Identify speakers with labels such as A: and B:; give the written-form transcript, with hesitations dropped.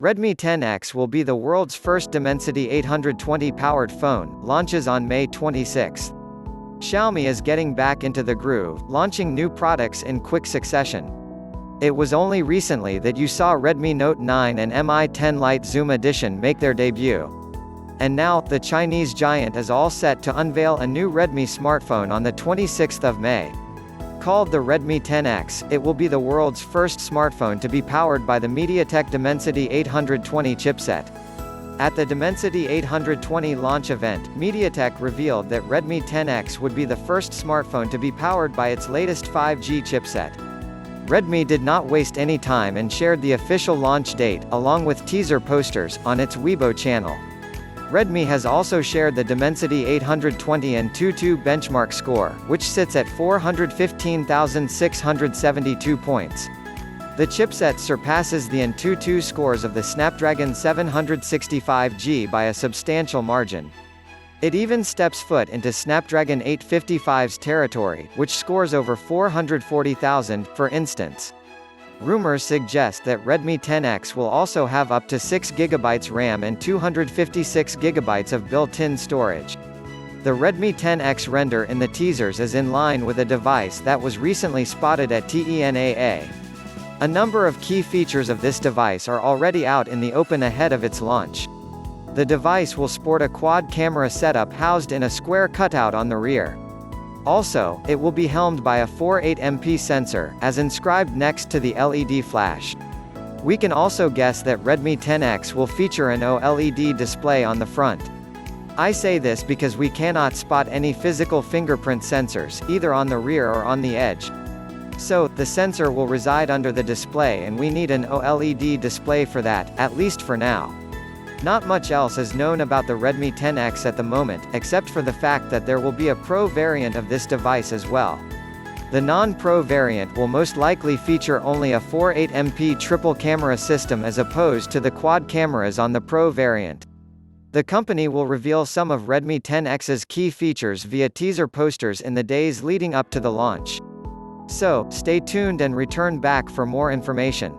A: Redmi 10X will be the world's first Dimensity 820 powered phone, launches on May 26. Xiaomi is getting back into the groove, launching new products in quick succession. It was only recently that you saw Redmi Note 9 and Mi 10 Lite Zoom Edition make their debut. And now, the Chinese giant is all set to unveil a new Redmi smartphone on the 26th of May. Called the Redmi 10X, it will be the world's first smartphone to be powered by the MediaTek Dimensity 820 chipset. At the Dimensity 820 launch event, MediaTek revealed that Redmi 10X would be the first smartphone to be powered by its latest 5G chipset. Redmi did not waste any time and shared the official launch date, along with teaser posters, on its Weibo channel. Redmi has also shared the Dimensity 820 Antutu benchmark score, which sits at 415,672 points. The chipset surpasses the Antutu scores of the Snapdragon 765G by a substantial margin. It even steps foot into Snapdragon 855's territory, which scores over 440,000, for instance. Rumors suggest that Redmi 10X will also have up to 6GB RAM and 256GB of built-in storage. The Redmi 10X render in the teasers is in line with a device that was recently spotted at TENAA. A number of key features of this device are already out in the open ahead of its launch. The device will sport a quad-camera setup housed in a square cutout on the rear. Also, it will be helmed by a 48MP sensor, as inscribed next to the LED flash. We can also guess that Redmi 10X will feature an OLED display on the front. I say this because we cannot spot any physical fingerprint sensors, either on the rear or on the edge. So, the sensor will reside under the display and we need an OLED display for that, at least for now. Not much else is known about the Redmi 10X at the moment, except for the fact that there will be a Pro variant of this device as well. The non-Pro variant will most likely feature only a 48MP triple camera system as opposed to the quad cameras on the Pro variant. The company will reveal some of Redmi 10X's key features via teaser posters in the days leading up to the launch. So, stay tuned and return back for more information.